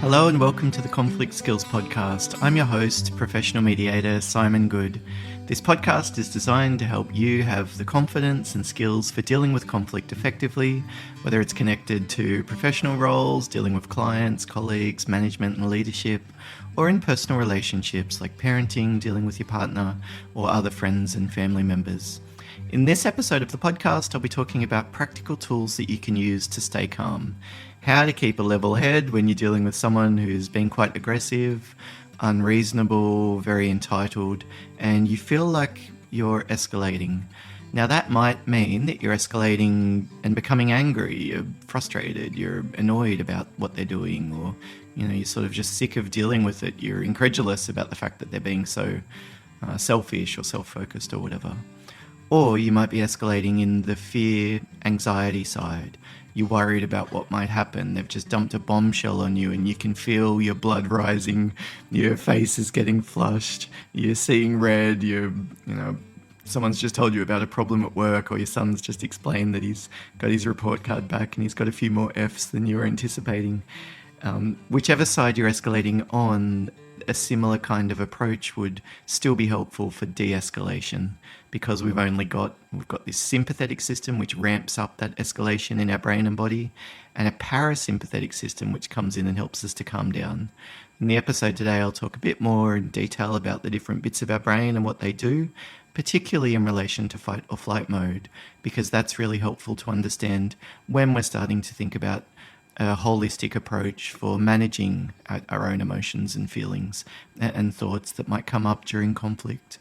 Hello and welcome to the Conflict Skills Podcast. I'm your host, professional mediator Simon Good. This podcast is designed to help you have the confidence and skills for dealing with conflict effectively, whether it's connected to professional roles, dealing with clients, colleagues, management and leadership, or in personal relationships like parenting, dealing with your partner, or other friends and family members. In this episode of the podcast, I'll be talking about practical tools that you can use to stay calm. How to keep a level head when you're dealing with someone who's been quite aggressive, unreasonable, very entitled, and you feel like you're escalating. Now that might mean that you're escalating and becoming angry, you're frustrated, you're annoyed about what they're doing, or you're sort of just sick of dealing with it. You're incredulous about the fact that they're being so selfish or self-focused or whatever. Or you might be escalating in the fear, anxiety side. You're worried about what might happen. They've just dumped a bombshell on you and you can feel your blood rising. Your face is getting flushed. You're seeing red. Someone's just told you about a problem at work, or your son's just explained that he's got his report card back and he's got a few more Fs than you were anticipating. Whichever side you're escalating on, a similar kind of approach would still be helpful for de-escalation, because we've got this sympathetic system which ramps up that escalation in our brain and body, and a parasympathetic system which comes in and helps us to calm down. In the episode today, I'll talk a bit more in detail about the different bits of our brain and what they do, particularly in relation to fight or flight mode, because that's really helpful to understand when we're starting to think about a holistic approach for managing our own emotions and feelings and thoughts that might come up during conflict.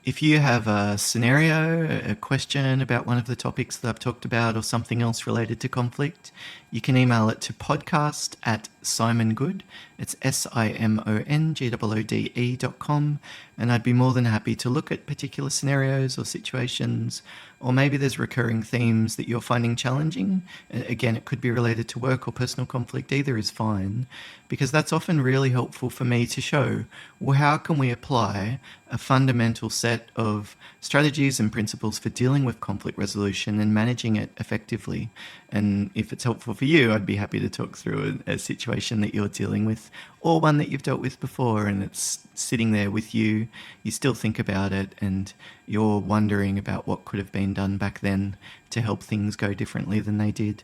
If you have a scenario, a question about one of the topics that I've talked about, or something else related to conflict, you can email it to podcast@simongood. It's SIMONGOODE.com, and I'd be more than happy to look at particular scenarios or situations, or maybe there's recurring themes that you're finding challenging. Again, it could be related to work or personal conflict. Either is fine, because that's often really helpful for me to show, well, how can we apply a fundamental set of strategies and principles for dealing with conflict resolution and managing it effectively. And if it's helpful for you, I'd be happy to talk through a situation that you're dealing with, or one that you've dealt with before and it's sitting there with you. You still think about it and you're wondering about what could have been done back then to help things go differently than they did.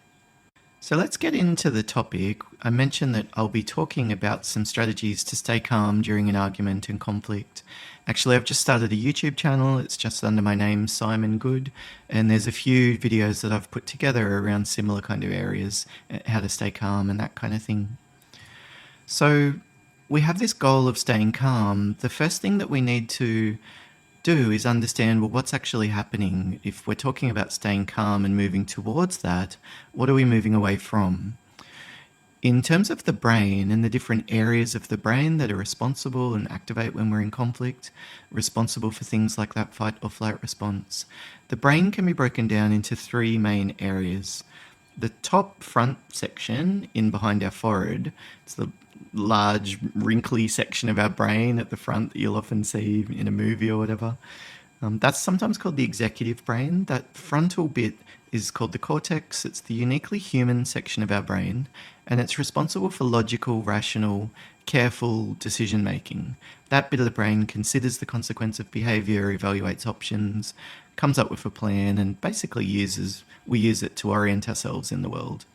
So let's get into the topic. I mentioned that I'll be talking about some strategies to stay calm during an argument and conflict. Actually, I've just started a YouTube channel. It's just under my name, Simon Good, and there's a few videos that I've put together around similar kind of areas, how to stay calm and that kind of thing. So we have this goal of staying calm. The first thing that we need to do is understand, well, what's actually happening. If we're talking about staying calm and moving towards that, what are we moving away from? In terms of the brain and the different areas of the brain that are responsible and activate when we're in conflict, responsible for things like that fight or flight response, the brain can be broken down into three main areas. The top front section in behind our forehead, it's the large wrinkly section of our brain at the front that you'll often see in a movie or whatever. That's sometimes called the executive brain. That frontal bit is called the cortex. It's the uniquely human section of our brain, and it's responsible for logical, rational, careful decision making. That bit of the brain considers the consequence of behavior, evaluates options, comes up with a plan, and basically we use it to orient ourselves in the world.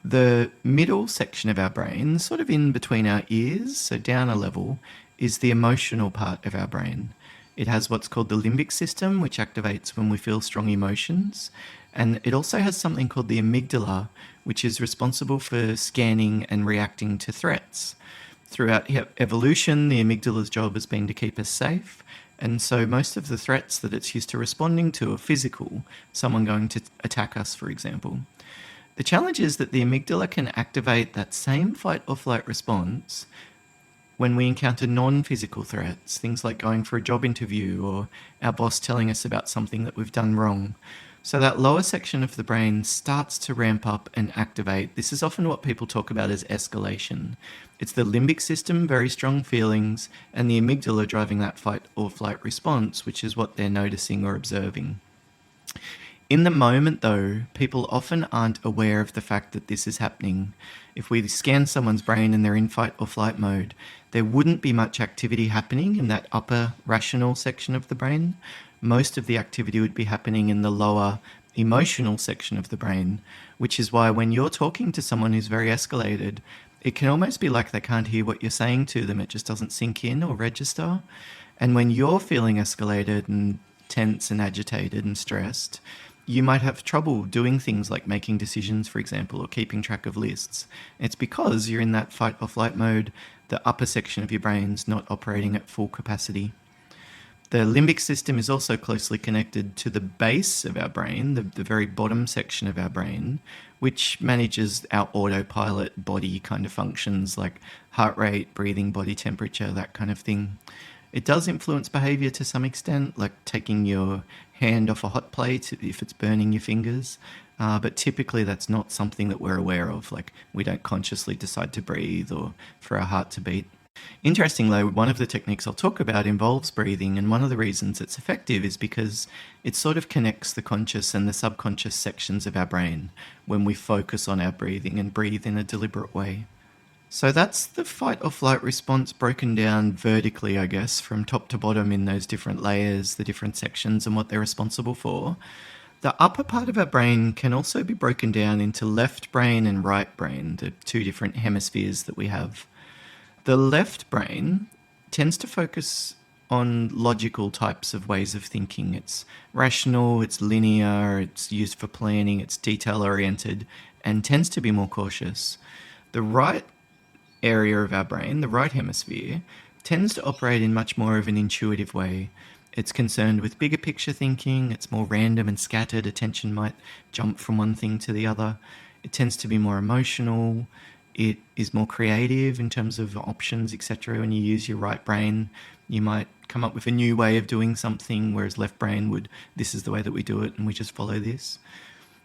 The middle section of our brain, sort of in between our ears, so down a level, is the emotional part of our brain. It has what's called the limbic system, which activates when we feel strong emotions. And it also has something called the amygdala, which is responsible for scanning and reacting to threats. Throughout evolution, the amygdala's job has been to keep us safe. And so most of the threats that it's used to responding to are physical, someone going to attack us, for example. The challenge is that the amygdala can activate that same fight or flight response when we encounter non-physical threats, things like going for a job interview or our boss telling us about something that we've done wrong. So that lower section of the brain starts to ramp up and activate. This is often what people talk about as escalation. It's the limbic system, very strong feelings, and the amygdala driving that fight or flight response, which is what they're noticing or observing. In the moment, though, people often aren't aware of the fact that this is happening. If we scan someone's brain and they're in fight or flight mode, there wouldn't be much activity happening in that upper rational section of the brain. Most of the activity would be happening in the lower emotional section of the brain, which is why when you're talking to someone who's very escalated, it can almost be like they can't hear what you're saying to them. It just doesn't sink in or register. And when you're feeling escalated and tense and agitated and stressed, you might have trouble doing things like making decisions, for example, or keeping track of lists. It's because you're in that fight or flight mode. The upper section of your brain's not operating at full capacity. The limbic system is also closely connected to the base of our brain, the very bottom section of our brain, which manages our autopilot body kind of functions like heart rate, breathing, body temperature, that kind of thing. It does influence behavior to some extent, like taking your hand off a hot plate if it's burning your fingers. But typically that's not something that we're aware of. Like we don't consciously decide to breathe or for our heart to beat. Interestingly, one of the techniques I'll talk about involves breathing, and one of the reasons it's effective is because it sort of connects the conscious and the subconscious sections of our brain when we focus on our breathing and breathe in a deliberate way. So that's the fight or flight response broken down vertically, I guess, from top to bottom in those different layers, the different sections and what they're responsible for. The upper part of our brain can also be broken down into left brain and right brain, the two different hemispheres that we have. The left brain tends to focus on logical types of ways of thinking. It's rational, it's linear, it's used for planning, it's detail-oriented, and tends to be more cautious. The right area of our brain, the right hemisphere, tends to operate in much more of an intuitive way. It's concerned with bigger picture thinking, it's more random and scattered, attention might jump from one thing to the other. It tends to be more emotional, it is more creative in terms of options, etc. When you use your right brain, you might come up with a new way of doing something, whereas left brain would, this is the way that we do it and we just follow this.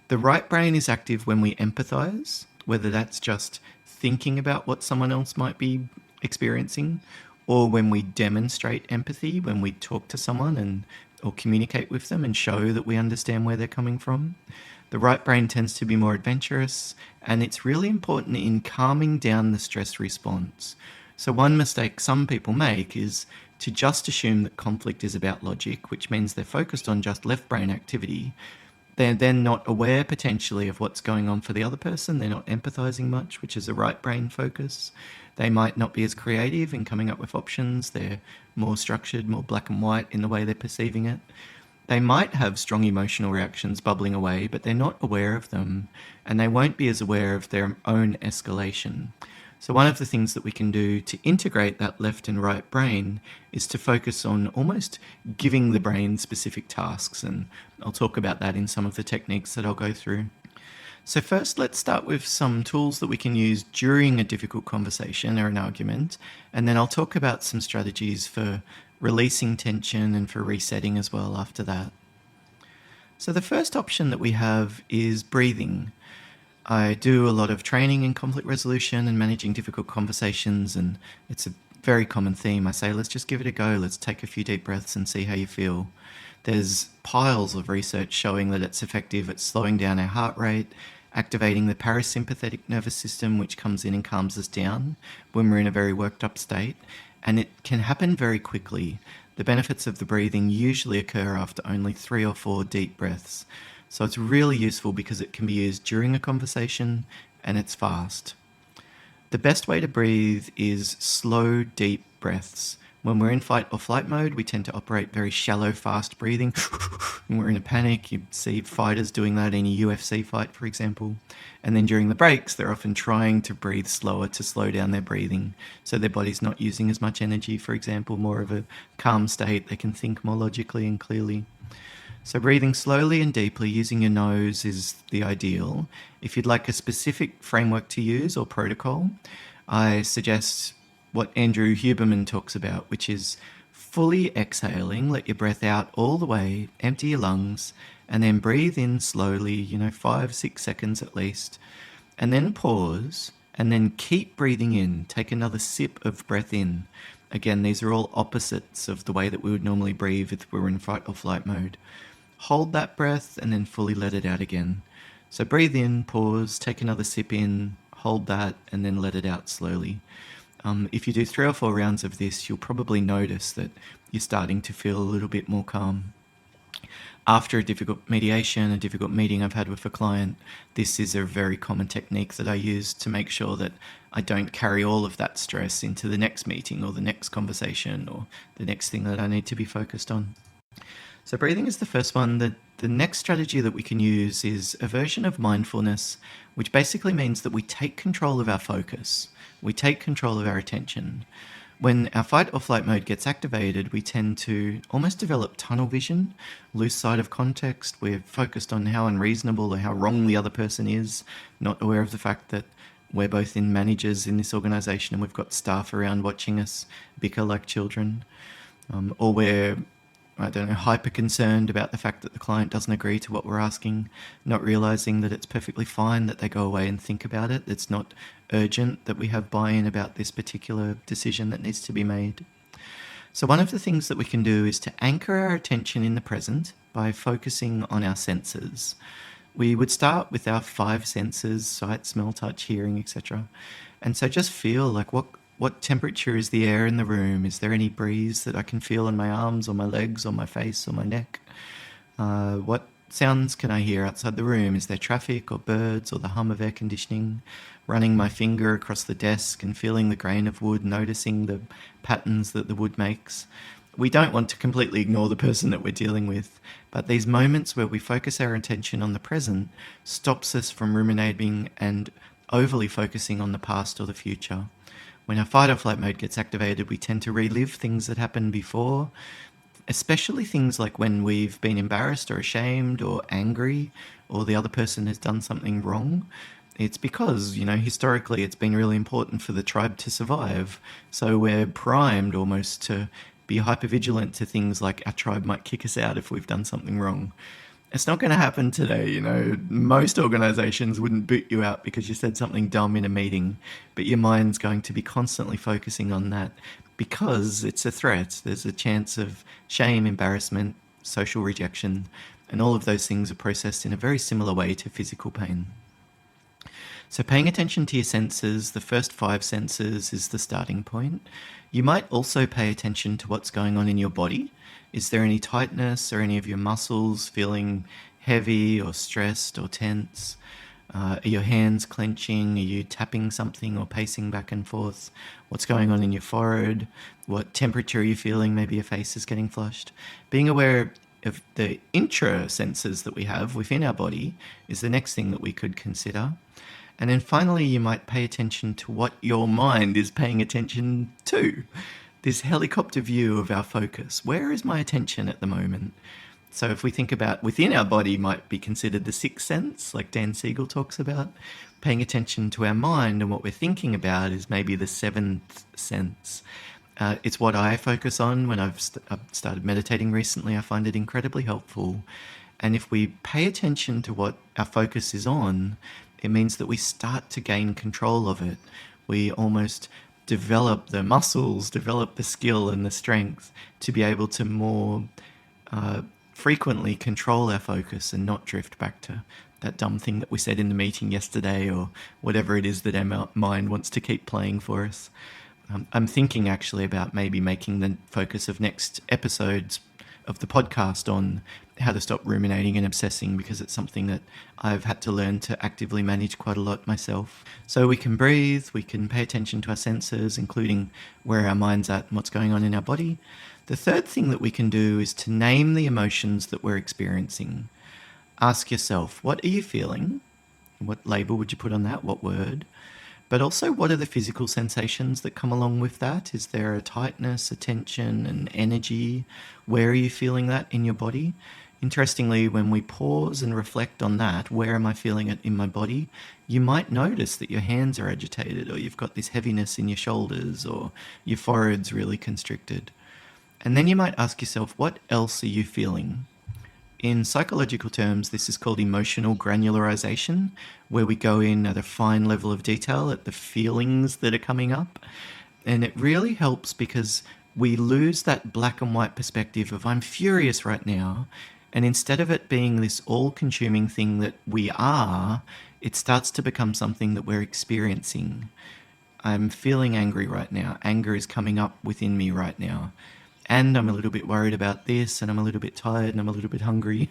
The right brain is active when we empathize, whether that's just thinking about what someone else might be experiencing, or when we demonstrate empathy, when we talk to someone or communicate with them and show that we understand where they're coming from. The right brain tends to be more adventurous, and it's really important in calming down the stress response. So one mistake some people make is to just assume that conflict is about logic, which means they're focused on just left brain activity. They're then not aware potentially of what's going on for the other person. They're not empathizing much, which is a right brain focus. They might not be as creative in coming up with options. They're more structured, more black and white in the way they're perceiving it. They might have strong emotional reactions bubbling away, but they're not aware of them, and they won't be as aware of their own escalation. So one of the things that we can do to integrate that left and right brain is to focus on almost giving the brain specific tasks, and I'll talk about that in some of the techniques that I'll go through. So first, let's start with some tools that we can use during a difficult conversation or an argument, and then I'll talk about some strategies for releasing tension and for resetting as well after that. So the first option that we have is breathing. I do a lot of training in conflict resolution and managing difficult conversations, and it's a very common theme. I say, let's just give it a go. Let's take a few deep breaths and see how you feel. There's piles of research showing that it's effective at slowing down our heart rate, activating the parasympathetic nervous system, which comes in and calms us down when we're in a very worked up state. And it can happen very quickly. The benefits of the breathing usually occur after only 3 or 4 deep breaths. So it's really useful because it can be used during a conversation and it's fast. The best way to breathe is slow, deep breaths. When we're in fight or flight mode, we tend to operate very shallow, fast breathing. When we're in a panic, you see fighters doing that in a UFC fight, for example. And then during the breaks, they're often trying to breathe slower to slow down their breathing. So their body's not using as much energy, for example, more of a calm state. They can think more logically and clearly. So breathing slowly and deeply using your nose is the ideal. If you'd like a specific framework to use or protocol, I suggest what Andrew Huberman talks about, which is fully exhaling, let your breath out all the way, empty your lungs, and then breathe in slowly, 5-6 seconds at least, and then pause, and then keep breathing in. Take another sip of breath in. Again, these are all opposites of the way that we would normally breathe if we were in fight or flight mode. hold that breath, and then fully let it out again. So breathe in, pause, take another sip in, hold that, and then let it out slowly. If you do 3 or 4 rounds of this, you'll probably notice that you're starting to feel a little bit more calm. After a difficult mediation, a difficult meeting I've had with a client, this is a very common technique that I use to make sure that I don't carry all of that stress into the next meeting or the next conversation or the next thing that I need to be focused on. So breathing is the first one. The next strategy that we can use is a version of mindfulness, which basically means that we take control of our focus. We take control of our attention. When our fight or flight mode gets activated, we tend to almost develop tunnel vision, lose sight of context. We're focused on how unreasonable or how wrong the other person is, not aware of the fact that we're both in managers in this organization and we've got staff around watching us bicker like children. Or we're, hyper concerned about the fact that the client doesn't agree to what we're asking, not realizing that it's perfectly fine that they go away and think about it. It's not urgent that we have buy-in about this particular decision that needs to be made. So one of the things that we can do is to anchor our attention in the present by focusing on our senses. We would start with our 5 senses: sight, smell, touch, hearing, etc. And so just feel like what temperature is the air in the room? Is there any breeze that I can feel on my arms or my legs or my face or my neck? What sounds can I hear outside the room? Is there traffic or birds or the hum of air conditioning? Running my finger across the desk and feeling the grain of wood, noticing the patterns that the wood makes. We don't want to completely ignore the person that we're dealing with, but these moments where we focus our attention on the present stops us from ruminating and overly focusing on the past or the future. When our fight or flight mode gets activated, we tend to relive things that happened before, especially things like when we've been embarrassed or ashamed or angry or the other person has done something wrong. It's because, historically it's been really important for the tribe to survive. So we're primed almost to be hypervigilant to things like our tribe might kick us out if we've done something wrong. It's not going to happen today. Most organizations wouldn't boot you out because you said something dumb in a meeting, but your mind's going to be constantly focusing on that because it's a threat. There's a chance of shame, embarrassment, social rejection, and all of those things are processed in a very similar way to physical pain. So paying attention to your senses, the first 5 senses is the starting point. You might also pay attention to what's going on in your body. Is there any tightness or any of your muscles feeling heavy or stressed or tense? Are your hands clenching? Are you tapping something or pacing back and forth? What's going on in your forehead? What temperature are you feeling? Maybe your face is getting flushed. Being aware of the intra senses that we have within our body is the next thing that we could consider. And then finally, you might pay attention to what your mind is paying attention to. This helicopter view of our focus. Where is my attention at the moment? So if we think about within our body might be considered the 6th sense, like Dan Siegel talks about. Paying attention to our mind and what we're thinking about is maybe the 7th sense. It's what I focus on when I've started meditating recently. I find it incredibly helpful. And if we pay attention to what our focus is on, it means that we start to gain control of it. We almost develop the muscles, develop the skill and the strength to be able to more frequently control our focus and not drift back to that dumb thing that we said in the meeting yesterday or whatever it is that our mind wants to keep playing for us. I'm thinking actually about maybe making the focus of next episodes of the podcast on how to stop ruminating and obsessing, because it's something that I've had to learn to actively manage quite a lot myself. So we can breathe, we can pay attention to our senses, including where our mind's at and what's going on in our body. The third thing that we can do is to name the emotions that we're experiencing. Ask yourself, what are you feeling? What label would you put on that? What word? But also, what are the physical sensations that come along with that? Is there a tightness, a tension, an energy? Where are you feeling that in your body? Interestingly, when we pause and reflect on that, where am I feeling it in my body? You might notice that your hands are agitated, or you've got this heaviness in your shoulders, or your forehead's really constricted. And then you might ask yourself, what else are you feeling? In psychological terms, this is called emotional granularization, where we go in at a fine level of detail at the feelings that are coming up. And it really helps because we lose that black and white perspective of I'm furious right now, And instead of it being this all-consuming thing that we are, it starts to become something that we're experiencing. I'm feeling angry right now. Anger is coming up within me right now. And I'm a little bit worried about this, and I'm a little bit tired, and I'm a little bit hungry.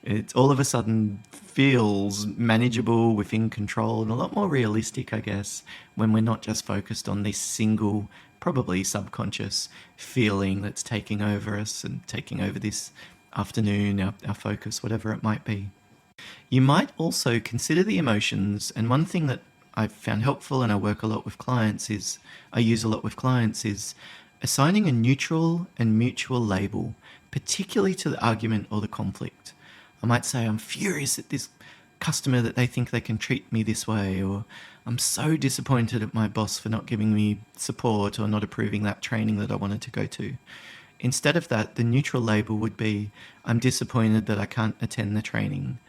It all of a sudden feels manageable, within control, and a lot more realistic, I guess, when we're not just focused on this single, probably subconscious feeling that's taking over us and taking over this afternoon, our focus, whatever it might be. You might also consider the emotions, and one thing that I've found helpful and I work a lot with clients is, I use a lot with clients is assigning a neutral and mutual label, particularly to the argument or the conflict. I might say, I'm furious at this customer that they think they can treat me this way, or I'm so disappointed at my boss for not giving me support or not approving that training that I wanted to go to. Instead of that, the neutral label would be, I'm disappointed that I can't attend the training.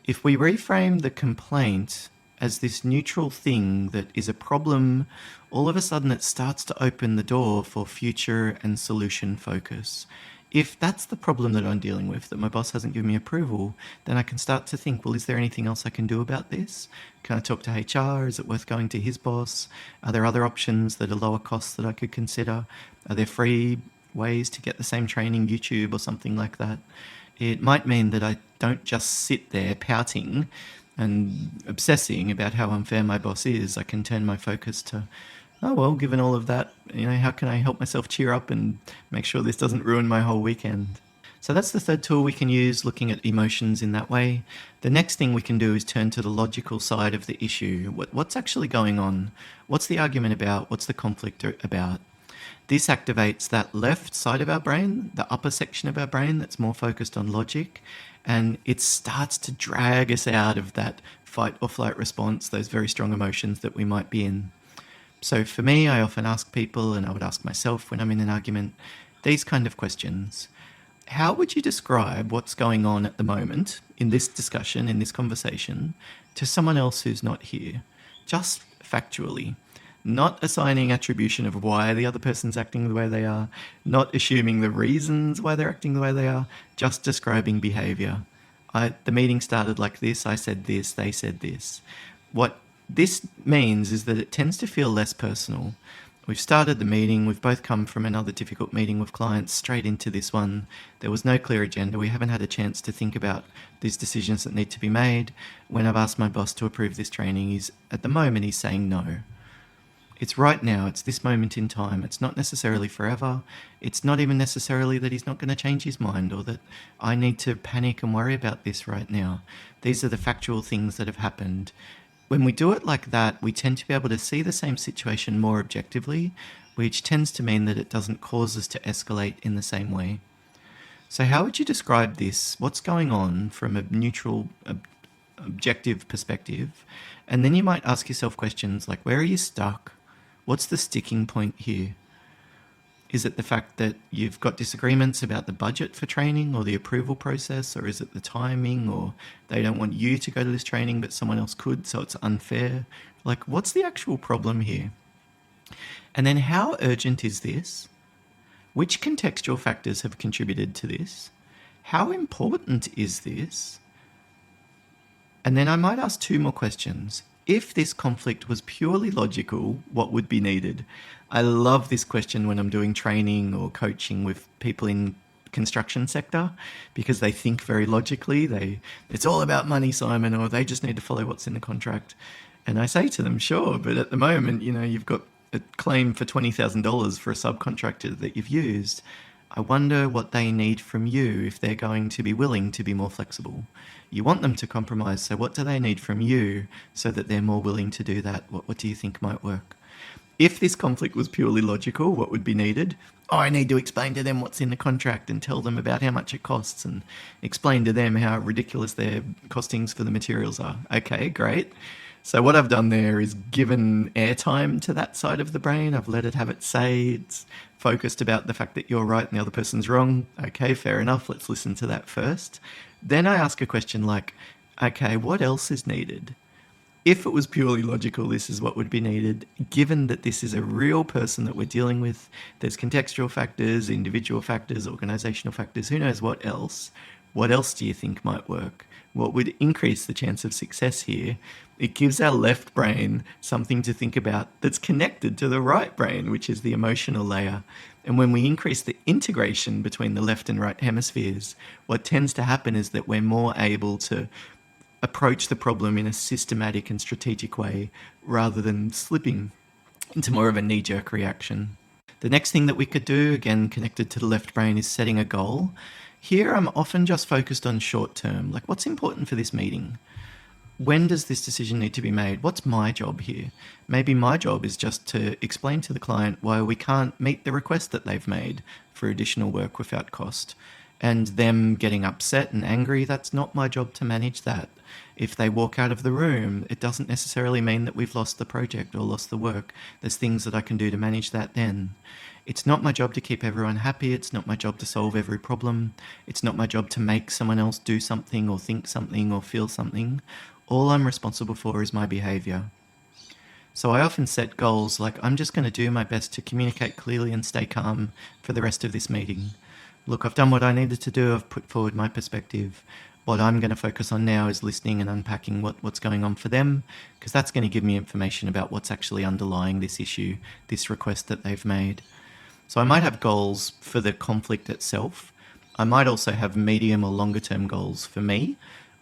If we reframe the complaint as this neutral thing that is a problem, all of a sudden it starts to open the door for future and solution focus. If that's the problem that I'm dealing with, that my boss hasn't given me approval, then I can start to think, well, is there anything else I can do about this? Can I talk to HR? Is it worth going to his boss? Are there other options that are lower costs that I could consider? Are there free ways to get the same training, YouTube or something like that? It might mean that I don't just sit there pouting and obsessing about how unfair my boss is. I can turn my focus to, oh, well, given all of that, how can I help myself cheer up and make sure this doesn't ruin my whole weekend? So that's the third tool we can use, looking at emotions in that way. The next thing we can do is turn to the logical side of the issue. What's actually going on? What's the argument about? What's the conflict about? This activates that left side of our brain, the upper section of our brain that's more focused on logic, and it starts to drag us out of that fight or flight response, those very strong emotions that we might be in. So for me, I often ask people, and I would ask myself when I'm in an argument, these kind of questions. How would you describe what's going on at the moment in this discussion, in this conversation, to someone else who's not here? Just factually. Not assigning attribution of why the other person's acting the way they are, not assuming the reasons why they're acting the way they are, just describing behavior. The meeting started like this, I said this, they said this. What this means is that it tends to feel less personal. We've started the meeting, we've both come from another difficult meeting with clients straight into this one. There was no clear agenda, we haven't had a chance to think about these decisions that need to be made. When I've asked my boss to approve this training, at the moment he's saying no. It's right now, it's this moment in time. It's not necessarily forever. It's not even necessarily that he's not going to change his mind or that I need to panic and worry about this right now. These are the factual things that have happened. When we do it like that, we tend to be able to see the same situation more objectively, which tends to mean that it doesn't cause us to escalate in the same way. So how would you describe this? What's going on from a neutral, objective perspective? And then you might ask yourself questions like, where are you stuck? What's the sticking point here? Is it the fact that you've got disagreements about the budget for training or the approval process, or is it the timing, or they don't want you to go to this training but someone else could, so it's unfair? Like, what's the actual problem here? And then how urgent is this? Which contextual factors have contributed to this? How important is this? And then I might ask two more questions. If this conflict was purely logical, what would be needed? I love this question when I'm doing training or coaching with people in construction sector, because they think very logically. It's all about money, Simon, or they just need to follow what's in the contract. And I say to them, sure, but at the moment, you've got a claim for $20,000 for a subcontractor that you've used. I wonder what they need from you if they're going to be willing to be more flexible. You want them to compromise, so what do they need from you so that they're more willing to do that? What do you think might work? If this conflict was purely logical, what would be needed? Oh, I need to explain to them what's in the contract and tell them about how much it costs and explain to them how ridiculous their costings for the materials are. Okay, great. So what I've done there is given airtime to that side of the brain. I've let it have its say. It's focused about the fact that you're right and the other person's wrong. Okay, fair enough. Let's listen to that first. Then I ask a question like, okay, what else is needed? If it was purely logical, this is what would be needed. Given that this is a real person that we're dealing with, there's contextual factors, individual factors, organizational factors, who knows what else. What else do you think might work? What would increase the chance of success here? It gives our left brain something to think about that's connected to the right brain, which is the emotional layer. And when we increase the integration between the left and right hemispheres, what tends to happen is that we're more able to approach the problem in a systematic and strategic way rather than slipping into more of a knee-jerk reaction. The next thing that we could do, again connected to the left brain, is setting a goal. Here I'm often just focused on short term, like what's important for this meeting? When does this decision need to be made? What's my job here? Maybe my job is just to explain to the client why we can't meet the request that they've made for additional work without cost. And them getting upset and angry, that's not my job to manage that. If they walk out of the room, it doesn't necessarily mean that we've lost the project or lost the work. There's things that I can do to manage that then. It's not my job to keep everyone happy. It's not my job to solve every problem. It's not my job to make someone else do something or think something or feel something. All I'm responsible for is my behavior. So I often set goals like, I'm just going to do my best to communicate clearly and stay calm for the rest of this meeting. Look, I've done what I needed to do. I've put forward my perspective. What I'm going to focus on now is listening and unpacking what's going on for them, because that's going to give me information about what's actually underlying this issue, this request that they've made. So I might have goals for the conflict itself. I might also have medium or longer term goals for me,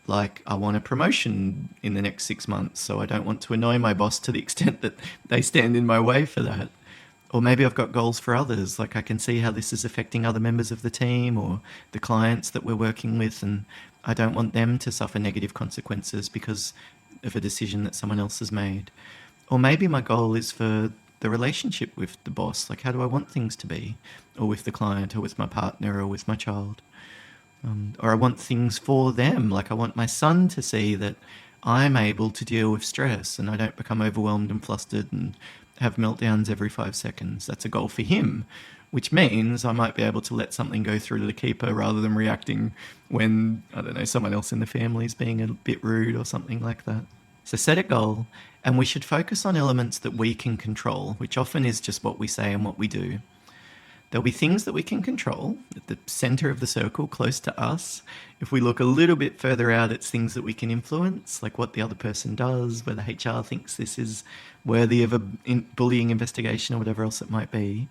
like I want a promotion in the next 6 months, so I don't want to annoy my boss to the extent that they stand in my way for that. Or maybe I've got goals for others, like I can see how this is affecting other members of the team or the clients that we're working with, and I don't want them to suffer negative consequences because of a decision that someone else has made. Or maybe my goal is for the relationship with the boss, like how do I want things to be, or with the client, or with my partner, or with my child. Or I want things for them, like I want my son to see that I'm able to deal with stress and I don't become overwhelmed and flustered and have meltdowns every 5 seconds. That's a goal for him, which means I might be able to let something go through to the keeper rather than reacting when, I don't know, someone else in the family is being a bit rude or something like that. So set a goal, and we should focus on elements that we can control, which often is just what we say and what we do. There'll be things that we can control at the center of the circle, close to us. If we look a little bit further out, it's things that we can influence, like what the other person does, whether HR thinks this is worthy of a bullying investigation or whatever else it might be.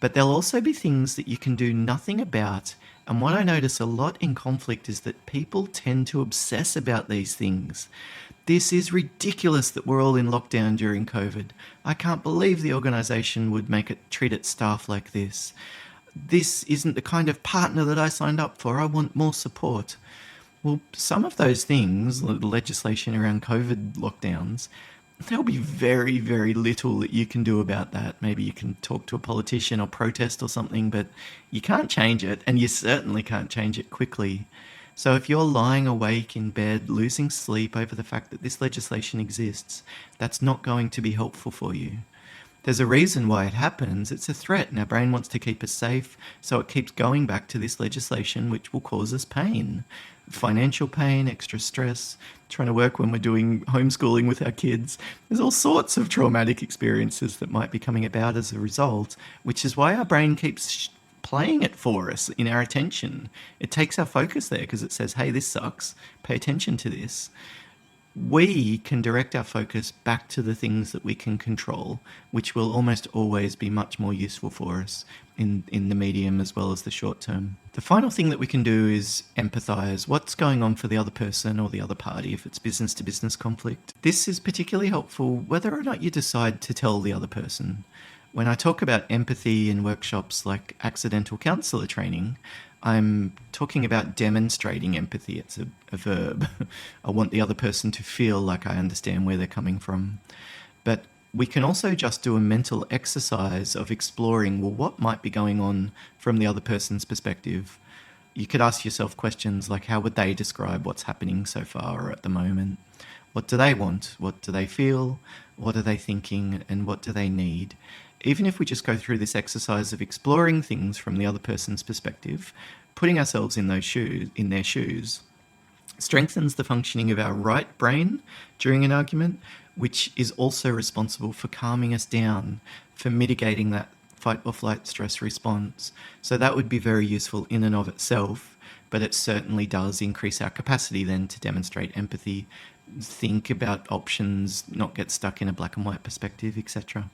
But there'll also be things that you can do nothing about. And what I notice a lot in conflict is that people tend to obsess about these things. This is ridiculous that we're all in lockdown during COVID. I can't believe the organisation would treat its staff like this. This isn't the kind of partner that I signed up for. I want more support. Well, some of those things, the legislation around COVID lockdowns, there'll be very, very little that you can do about that. Maybe you can talk to a politician or protest or something, but you can't change it, and you certainly can't change it quickly. So if you're lying awake in bed, losing sleep over the fact that this legislation exists, that's not going to be helpful for you. There's a reason why it happens. It's a threat, and our brain wants to keep us safe, so it keeps going back to this legislation, which will cause us pain. Financial pain, extra stress, trying to work when we're doing homeschooling with our kids. There's all sorts of traumatic experiences that might be coming about as a result, which is why our brain keeps playing it for us in our attention. It takes our focus there because it says, hey, this sucks, pay attention to this. We can direct our focus back to the things that we can control, which will almost always be much more useful for us in the medium as well as the short term. The final thing that we can do is empathize. What's going on for the other person or the other party if it's business to business conflict? This is particularly helpful whether or not you decide to tell the other person. When I talk about empathy in workshops like accidental counselor training, I'm talking about demonstrating empathy. It's a verb. I want the other person to feel like I understand where they're coming from. But we can also just do a mental exercise of exploring, well, what might be going on from the other person's perspective? You could ask yourself questions like, how would they describe what's happening so far or at the moment? What do they want? What do they feel? What are they thinking? And what do they need? Even if we just go through this exercise of exploring things from the other person's perspective, putting ourselves in their shoes, strengthens the functioning of our right brain during an argument, which is also responsible for calming us down, for mitigating that fight or flight stress response. So that would be very useful in and of itself. but it certainly does increase our capacity then to demonstrate empathy, think about options, not get stuck in a black and white perspective, etc.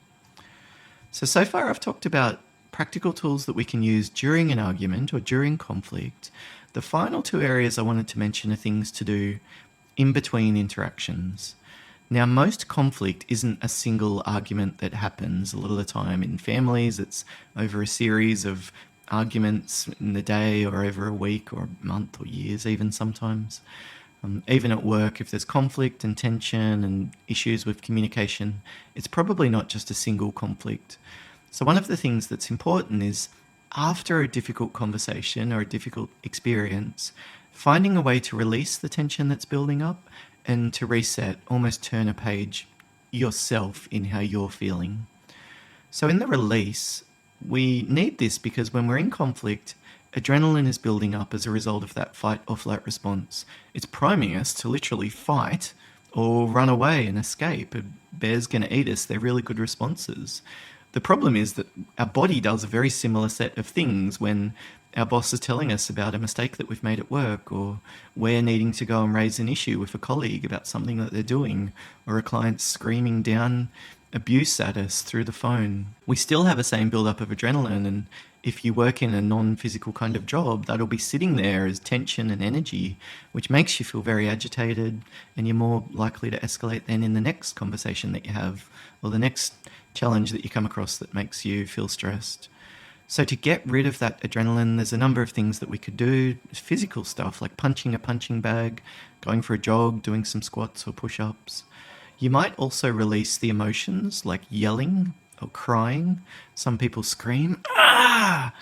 So far I've talked about practical tools that we can use during an argument or during conflict. The final two areas I wanted to mention are things to do in between interactions. Now, most conflict isn't a single argument that happens. A lot of the time in families, it's over a series of arguments in the day or over a week or a month or years even sometimes. Even at work, if there's conflict and tension and issues with communication, it's probably not just a single conflict. So one of the things that's important is after a difficult conversation or a difficult experience, finding a way to release the tension that's building up and to reset, almost turn a page yourself in how you're feeling. So in the release, we need this because when we're in conflict, adrenaline is building up as a result of that fight or flight response. It's priming us to literally fight or run away and escape. A bear's going to eat us. They're really good responses. The problem is that our body does a very similar set of things when our boss is telling us about a mistake that we've made at work, or we're needing to go and raise an issue with a colleague about something that they're doing, or a client screaming down abuse at us through the phone. We still have the same buildup of adrenaline, and if you work in a non-physical kind of job, that'll be sitting there as tension and energy, which makes you feel very agitated, and you're more likely to escalate then in the next conversation that you have, or the next challenge that you come across that makes you feel stressed. So to get rid of that adrenaline, there's a number of things that we could do. Physical stuff like punching a punching bag, going for a jog, doing some squats or push-ups. You might also release the emotions like yelling or crying. Some people scream, "Ah!"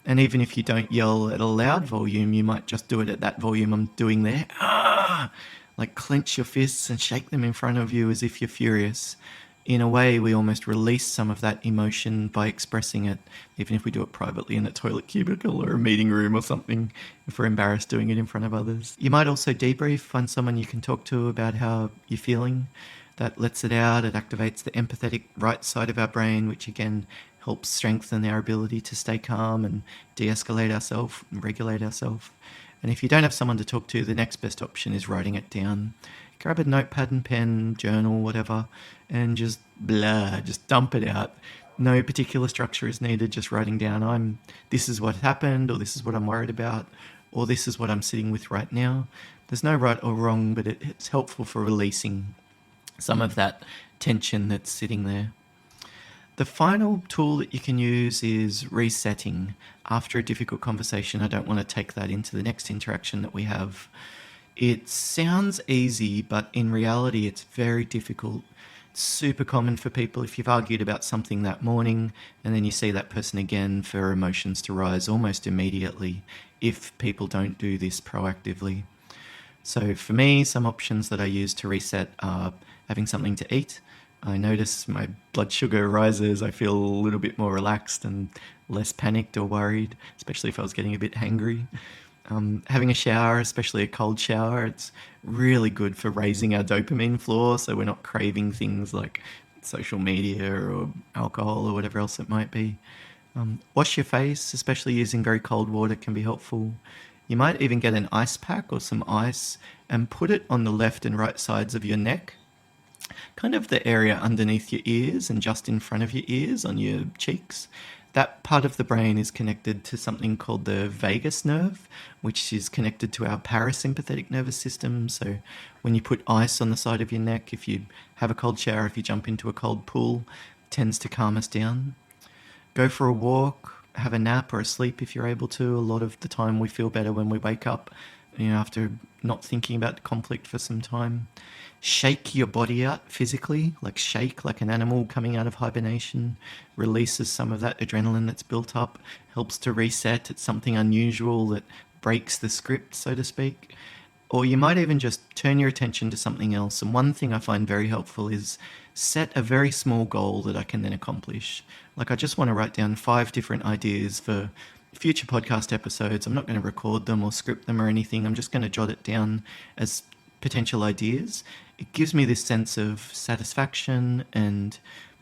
And even if you don't yell at a loud volume, you might just do it at that volume I'm doing there. "Ah!" Like clench your fists and shake them in front of you as if you're furious. In a way, we almost release some of that emotion by expressing it, even if we do it privately in a toilet cubicle or a meeting room or something, if we're embarrassed doing it in front of others. You might also debrief, find someone you can talk to about how you're feeling. That lets it out. It activates the empathetic right side of our brain, which again helps strengthen our ability to stay calm and de-escalate ourselves and regulate ourselves. And if you don't have someone to talk to, the next best option is writing it down. Grab a notepad and pen, journal, whatever, and just dump it out. No particular structure is needed, just writing down, this is what happened, or this is what I'm worried about, or this is what I'm sitting with right now. There's no right or wrong, but it's helpful for releasing some of that tension that's sitting there. The final tool that you can use is resetting. After a difficult conversation, I don't want to take that into the next interaction that we have. It sounds easy, but in reality, it's very difficult. It's super common for people if you've argued about something that morning and then you see that person again for emotions to rise almost immediately if people don't do this proactively. So for me, some options that I use to reset are having something to eat. I notice my blood sugar rises. I feel a little bit more relaxed and less panicked or worried, especially if I was getting a bit hangry. Having a shower, especially a cold shower, it's really good for raising our dopamine floor so we're not craving things like social media or alcohol or whatever else it might be. Wash your face, especially using very cold water, can be helpful. You might even get an ice pack or some ice and put it on the left and right sides of your neck, kind of the area underneath your ears and just in front of your ears on your cheeks. That part of the brain is connected to something called the vagus nerve, which is connected to our parasympathetic nervous system. So when you put ice on the side of your neck, if you have a cold shower, if you jump into a cold pool, it tends to calm us down. Go for a walk, have a nap or a sleep if you're able to. A lot of the time we feel better when we wake up, after not thinking about conflict for some time. Shake your body out physically, like shake like an animal coming out of hibernation, releases some of that adrenaline that's built up, helps to reset. It's something unusual that breaks the script, so to speak. Or you might even just turn your attention to something else. And one thing I find very helpful is set a very small goal that I can then accomplish. Like I just want to write down 5 different ideas for future podcast episodes. I'm not going to record them or script them or anything. I'm just going to jot it down as potential ideas. It gives me this sense of satisfaction and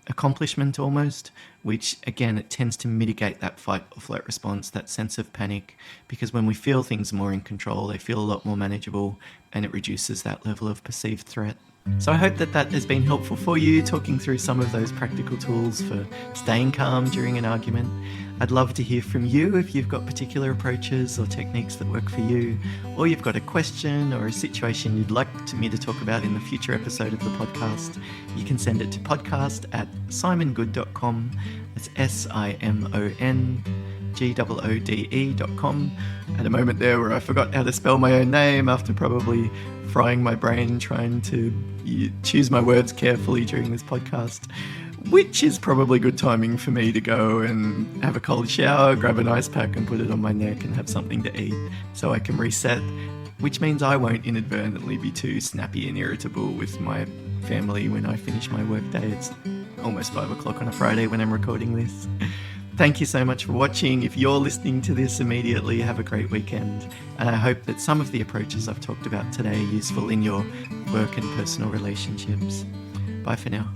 accomplishment almost, which again, it tends to mitigate that fight or flight response, that sense of panic, because when we feel things more in control, they feel a lot more manageable, and it reduces that level of perceived threat. So I hope that has been helpful for you, talking through some of those practical tools for staying calm during an argument. I'd love to hear from you if you've got particular approaches or techniques that work for you, or you've got a question or a situation you'd like me to talk about in the future episode of the podcast. You can send it to podcast@simongoode.com. That's SIMONGOODE.com. At a moment there where I forgot how to spell my own name after probably frying my brain trying to choose my words carefully during this podcast, which is probably good timing for me to go and have a cold shower, grab an ice pack and put it on my neck and have something to eat so I can reset, which means I won't inadvertently be too snappy and irritable with my family when I finish my workday. It's almost 5 o'clock on a Friday when I'm recording this. Thank you so much for watching. If you're listening to this immediately, have a great weekend. And I hope that some of the approaches I've talked about today are useful in your work and personal relationships. Bye for now.